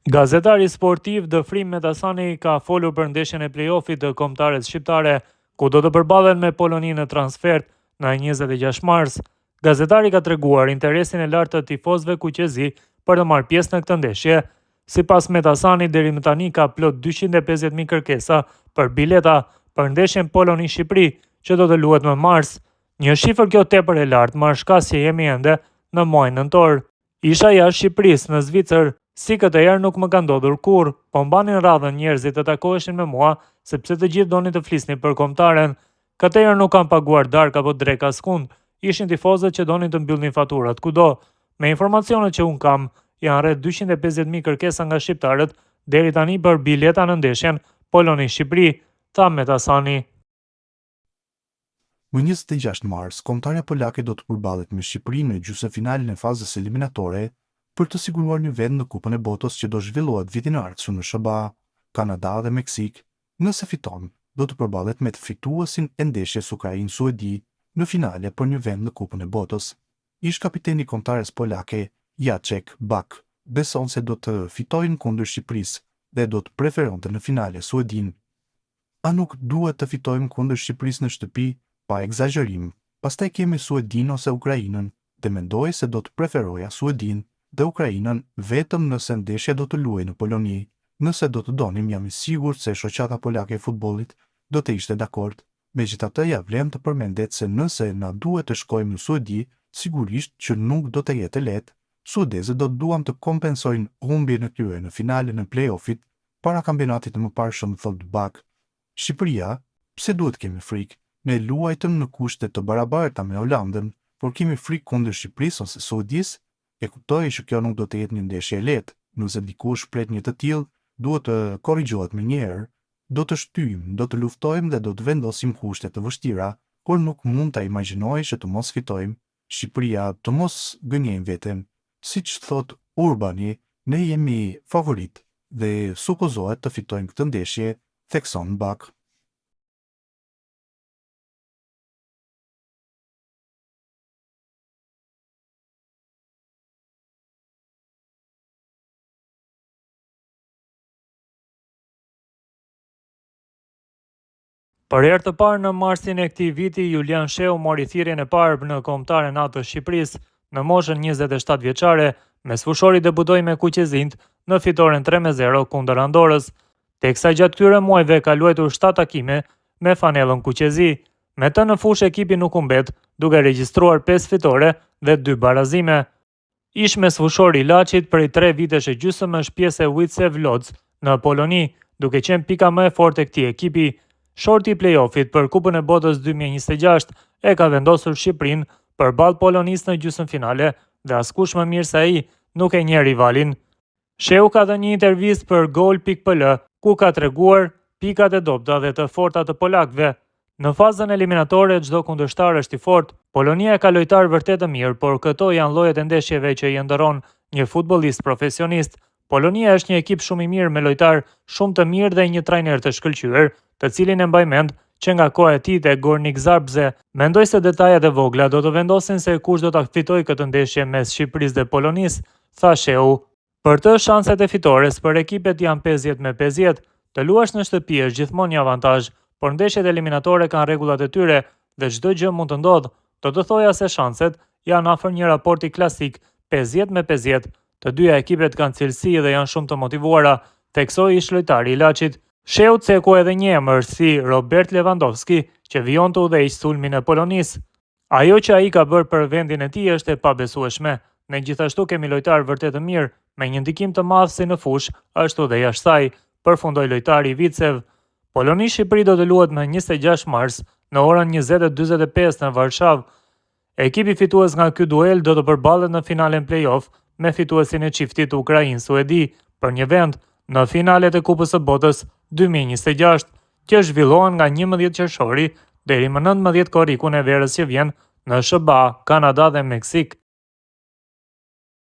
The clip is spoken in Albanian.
Gazetari sportiv Dëfrim Metasani ka folur për ndeshjen e play-offit të kombëtares shqiptare, ku do të përballen me Poloninë në transfert në 26 mars. Gazetari ka treguar interesin e lartë të tifozëve kuqezi për të marrë pjesë në këtë ndeshje. Sipas Metasani, deri më tani ka plot 250.000 kërkesa për bileta për ndeshjen Poloni-Shqipëri, që do të luhet më mars. Një shifër kjo tepër e lartë, marrë shkas që jemi ende në muajin nëntor. Isha jashtë Shqipërisë në Zvicër. Si këtë herë nuk më ka ndodhur kurrë, po mbanin radhën njerëzit të takoheshin me mua, sepse të gjithë donin të flisnin për kombëtaren. Këtë herë nuk kam paguar darkë apo drek askund, ishin tifozët që donin të mbyllnin faturat kudo. Me informacionet që unë kam, janë rreth 250.000 kërkesa nga shqiptarët deri tani për bileta në ndeshjen Poloni-Shqipëri, tha Metasani. Më 26 mars, kombëtarja polake do të përballet me Shqipërinë në gjysmëfinalen e fazës eliminatore për të siguruar një vend në Kupën e Botës që do zhvillohet vitin e ardhshëm në SBA, Kanada dhe Meksik. Nëse fiton, do të përballet me të fituesin e ndeshjes Ukrainë-Suedi në finale për një vend në Kupën e Botës. Ish kapiteni i kombëtares polake, Jacek Bak, beson se do të fitojnë kundër Shqipërisë dhe do të preferonte në finale Suedin. A nuk duhet të fitojmë kundër Shqipërisë në shtëpi, pa egzagerim? Pastaj kemi Suedin ose Ukrainën, dhe mendoj se do të preferoja Suedin dhe Ukrainën vetëm nëse ndeshja do të luajë në Poloni. Nëse do të donim, jam i sigurt se shoqata polake e futbollit do të ishte dakord. Megjithatë, ja vlen të përmendet se nëse na duhet të shkojmë në Suedi, sigurisht që nuk do të jetë lehtë. Suedezët do të duam të kompensojnë humbjen e tyre në finalen e play-offit para kampionatit të mëparshëm, thot Bak. Shqipëria, pse duhet kemi frikë? Ne luajtëm në kushte të barabarta me Holandën, por kemi frikë kundër Shqipërisë ose Suedisë? E kuptoj që kjo nuk do të jetë një ndeshje e lehtë. Nëse dikush pret një të tillë, duhet të korrigjohet më njëherë. Do të shtyjmë, do të luftojmë dhe do të vendosim kushte të vështira, por nuk mund ta imagjinoj që të mos fitojmë. Shqipëria të mos gënjejmë veten. Siç thot Urbani, ne jemi favorit dhe supozohet të fitojmë këtë ndeshje, thekson Bak. Për herë të parë në marsin e këtij viti, Julian Sheu mori thirrjen e parë në kombëtaren A të Shqipërisë në moshën 27 vjeçare, me sfushori debutoi me kuqezinjt në fitoren 3-0 kundër Andorës, teksa gjatë këtyre muajve ka luajtur 7 takime me fanellën kuqezi. Me të në fushë ekipi nuk u mbet, duke regjistruar 5 fitore dhe 2 barazime. Ish me sfushori Laçit prej 3 vitesh e gjysmë është pjesë e Widzew Łódź në Poloni, duke qenë pika më e fortë e këtij ekipi. Shorti i play-offit për Kupën e Botës 2026 e ka vendosur Shqipërinë përballë Polonisë në gjysmëfinale dhe askush më mirë se ai nuk e njeh rivalin. Sheu ka dhënë një intervistë për Goal.pl, ku ka treguar pikat e dobta dhe të forta të polakëve. Në fazën eliminatore çdo kundërshtar është i fortë. Polonia ka lojtarë vërtet të mirë, por këto janë llojet e ndeshjeve që i ndërron një futbollist profesionist. Polonia është një ekip shumë i mirë me lojtarë shumë të mirë dhe një trajner të shkëlqyer, të cilin e mbaj mend që nga koha e tij te Gornik Zabrze. Mendoj se detajet e vogla do të vendosin se kush do ta fitojë këtë ndeshje mes Shqipërisë dhe Polonisë, tha Sheu. Për të, shanset e fitores për ekipet janë 50-50. Të luash në shtëpi është gjithmonë një avantazh, por ndeshjet eliminatore kanë rregullat e tyre dhe çdo gjë mund të ndodhë. Do të thoja se shanset janë afër një raporti klasik 50-50. Të dyja ekipet kanë cilësi dhe janë shumë të motivuara, theksoi ish lojtari i Laçit. Sheu ceku edhe një emër si Robert Lewandowski, që vijon të udhëheqë sulmin e Polonisë. Ajo që ai ka bërë për vendin e tij është e pabesueshme. Ne gjithashtu kemi lojtarë vërtet të mirë, me një ndikim të madh si në fushë, ashtu dhe jashtë saj, përfundoi lojtari i Widzew. Poloni-Shqipëri do të luhet më 26 mars në orën 20:45 në Varshavë. Ekipi fitues nga ky duel do të përballet në finalen play-off me fituesin e çiftit Ukrainë-Suedi për një vend në finalet e Kupës së Botës 2026, që zhvillohen nga 11 qershori deri më 19 korrikun e verës që vjen në SBA, Kanada dhe Meksik.